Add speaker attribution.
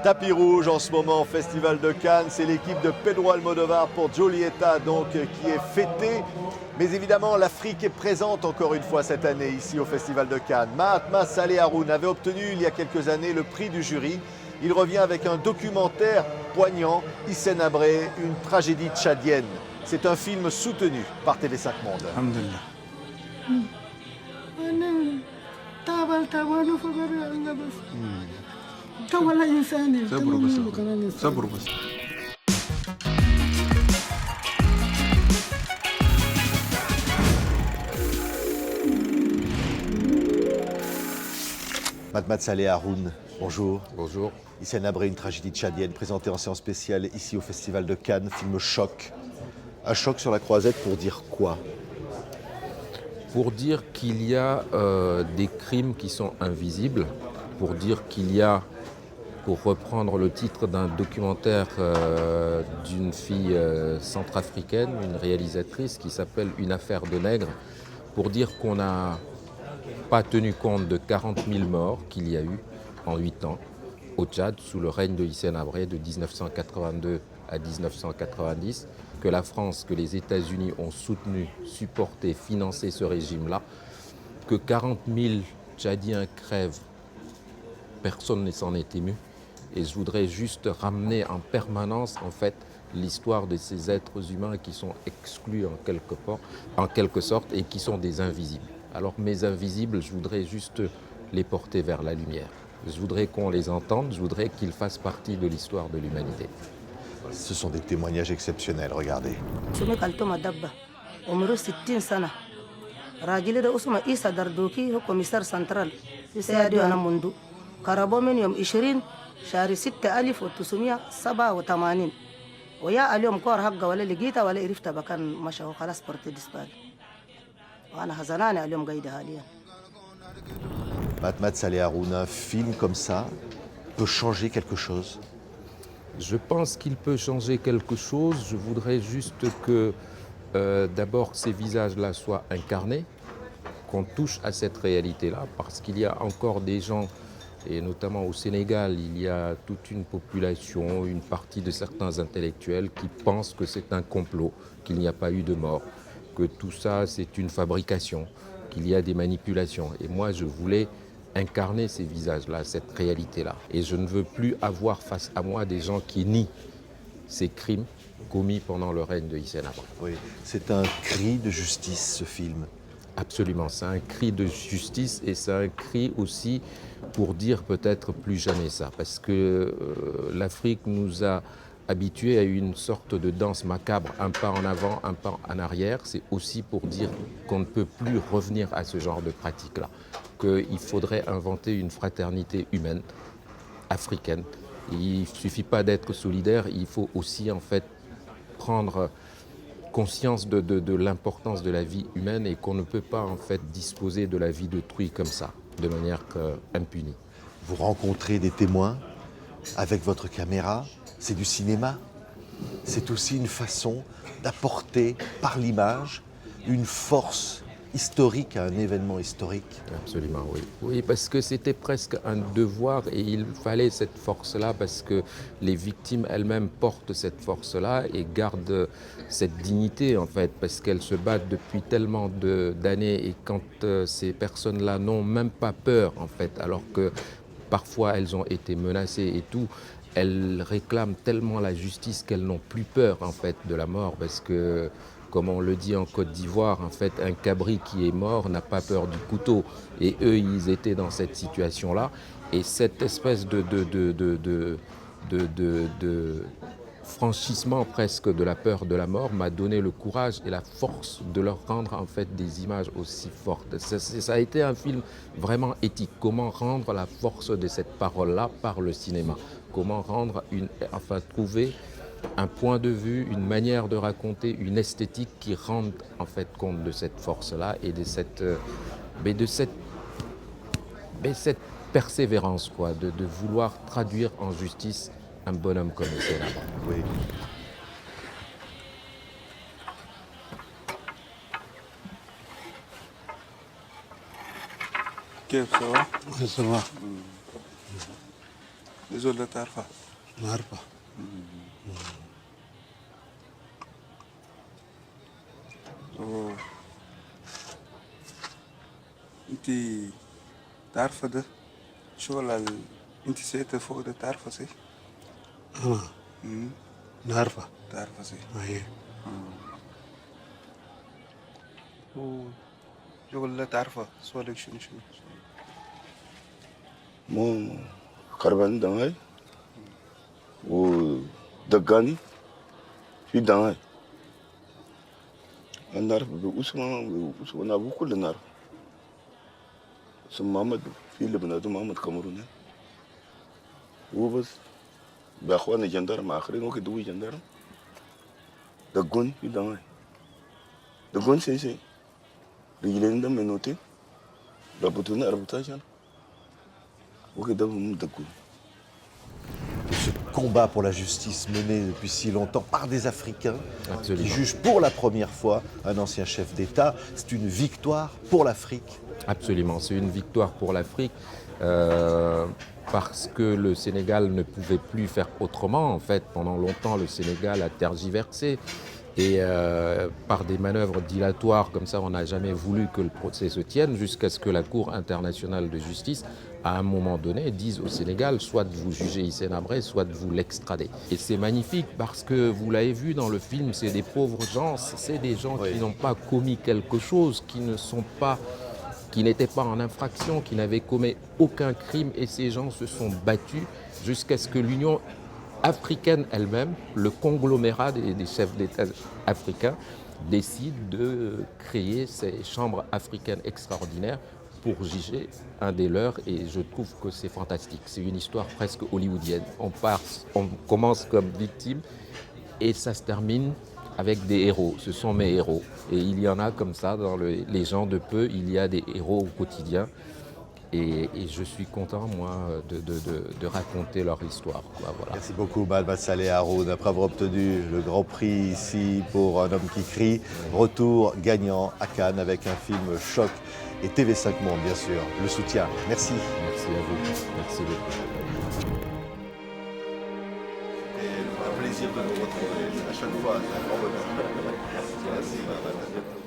Speaker 1: Tapis rouge en ce moment au Festival de Cannes. C'est l'équipe de Pedro Almodovar pour Giulietta donc qui est fêtée. Mais évidemment, l'Afrique est présente encore une fois cette année ici au Festival de Cannes. Mahatma Saleh Haroun avait obtenu il y a quelques années le prix du jury. Il revient avec un documentaire poignant, Hissène Habré, une tragédie tchadienne. C'est un film soutenu par TV5 Monde.
Speaker 2: Alhamdulillah. صبر بس.
Speaker 1: Mahatma Saleh Haroun, bonjour.
Speaker 3: Bonjour.
Speaker 1: Hissène Habré, une tragédie tchadienne, présentée en séance spéciale ici au Festival de Cannes, film choc. Un choc sur la croisette pour dire quoi?
Speaker 3: Pour dire qu'il y a des crimes qui sont invisibles, pour dire qu'il y a, pour reprendre le titre d'un documentaire d'une fille centrafricaine, une réalisatrice qui s'appelle Une affaire de nègre, pour dire qu'on n'a pas tenu compte de 40 000 morts qu'il y a eu en 8 ans au Tchad sous le règne de Hissène Habré de 1982 à 1990, que la France, que les États-Unis ont soutenu, supporté, financé ce régime-là, que 40 000 Tchadiens crèvent, personne ne s'en est ému. Et je voudrais juste ramener en permanence, en fait, l'histoire de ces êtres humains qui sont exclus en quelque sorte et qui sont des invisibles. Alors mes invisibles, je voudrais juste les porter vers la lumière. Je voudrais qu'on les entende, je voudrais qu'ils fassent partie de l'histoire de l'humanité.
Speaker 1: Ce sont des témoignages exceptionnels, regardez.
Speaker 4: شهر 1987 ويا اليوم كور حقه ولا لقيتها ولا عرفتها بكان مشى وخلاص برت ديسبال وانا حزنانه اليوم قايده حاليا.
Speaker 1: Mahatma Saleh Haroun, un film comme ça peut changer quelque chose?
Speaker 3: Je pense qu'il peut changer quelque chose. Je voudrais juste que d'abord ces visages-là soient incarnés, qu'on touche à cette réalité-là, parce qu'il y a encore des gens, et notamment au Sénégal, il y a toute une population, une partie de certains intellectuels qui pensent que c'est un complot, qu'il n'y a pas eu de mort, que tout ça c'est une fabrication, qu'il y a des manipulations. Et moi je voulais incarner ces visages-là, cette réalité-là. Et je ne veux plus avoir face à moi des gens qui nient ces crimes commis pendant le règne de Hissène Habré.
Speaker 1: Oui, c'est un cri de justice, ce film.
Speaker 3: Absolument, c'est un cri de justice et c'est un cri aussi pour dire peut-être plus jamais ça. Parce que l'Afrique nous a habitués à une sorte de danse macabre, un pas en avant, un pas en arrière. C'est aussi pour dire qu'on ne peut plus revenir à ce genre de pratique-là. Qu'il faudrait inventer une fraternité humaine, africaine. Il ne suffit pas d'être solidaire, il faut aussi en fait prendre conscience de l'importance de la vie humaine et qu'on ne peut pas en fait disposer de la vie d'autrui comme ça, de manière impunie.
Speaker 1: Vous rencontrez des témoins avec votre caméra, c'est du cinéma. C'est aussi une façon d'apporter par l'image une force historique à un événement historique.
Speaker 3: Absolument, oui. Oui, parce que c'était presque un devoir et il fallait cette force-là parce que les victimes elles-mêmes portent cette force-là et gardent cette dignité en fait, parce qu'elles se battent depuis tellement d'années et quand ces personnes-là n'ont même pas peur en fait, alors que parfois elles ont été menacées et tout, elles réclament tellement la justice qu'elles n'ont plus peur en fait de la mort parce que comme on le dit en Côte d'Ivoire, en fait, un cabri qui est mort n'a pas peur du couteau. Et eux, ils étaient dans cette situation-là. Et cette espèce de franchissement presque de la peur de la mort m'a donné le courage et la force de leur rendre en fait des images aussi fortes. Ça a été un film vraiment éthique. Comment rendre la force de cette parole-là par le cinéma? Comment rendre trouver un point de vue, une manière de raconter, une esthétique qui rende en fait compte de cette force-là et de cette persévérance, quoi, de vouloir traduire en justice un bonhomme comme Hissène Habré.
Speaker 1: Oui.
Speaker 2: كيف سوا؟
Speaker 5: Ça va.
Speaker 2: نزول تعرفها؟
Speaker 5: ما أعرفها.
Speaker 2: انت تعرفه ده شغل انت سيت فوق ده تعرفه سي؟
Speaker 5: أنا
Speaker 2: مم.
Speaker 5: نعرفها.
Speaker 2: تعرفه سي؟
Speaker 5: ما هي
Speaker 2: شغل لا تعرفه سؤالك شنو شنو؟
Speaker 6: مو خربان دماي ودقاني في دماي. أنا نعرف اسمه أبو كل نعرف. اسمه محمد في لبنان محمد كامروني. هو بس بأخواني جندارم آخرين وقت دوي جندارم. دقوني في دماي. دقون سي رجلين دم منوتين. ربطوني أربطاش.
Speaker 1: Ce combat pour la justice mené depuis si longtemps par des Africains
Speaker 3: Absolument.
Speaker 1: qui jugent pour la première fois un ancien chef d'État, c'est une victoire pour l'Afrique.
Speaker 3: Absolument, c'est une victoire pour l'Afrique parce que le Sénégal ne pouvait plus faire autrement. En fait, pendant longtemps, le Sénégal a tergiversé et par des manœuvres dilatoires comme ça, on n'a jamais voulu que le procès se tienne jusqu'à ce que la Cour internationale de justice, à un moment donné, dise au Sénégal soit de vous juger Hissène Habré, soit de vous l'extrader. Et c'est magnifique parce que vous l'avez vu dans le film, c'est des pauvres gens, c'est des gens qui n'ont pas commis quelque chose, qui n'étaient pas en infraction, qui n'avaient commis aucun crime, et ces gens se sont battus jusqu'à ce que l'Union africaine elle-même, le conglomérat des chefs d'État africains, décide de créer ces chambres africaines extraordinaires pour juger un des leurs, et je trouve que c'est fantastique. C'est une histoire presque hollywoodienne. On commence comme victime et ça se termine avec des héros. Ce sont mes héros. Et il y en a comme ça dans les gens de peu, il y a des héros au quotidien. Et je suis content, moi, de raconter leur histoire. Quoi, voilà.
Speaker 1: Merci beaucoup, Mahamat Saleh Haroun. Après avoir obtenu le Grand Prix ici pour Un homme qui crie, retour gagnant à Cannes avec un film choc et TV5 Monde, bien sûr. Le soutien. Merci.
Speaker 3: Merci à vous. Merci beaucoup.
Speaker 1: C'est un plaisir de vous retrouver à chaque fois. C'est un grand bonheur. Merci, Mahamat. À bientôt.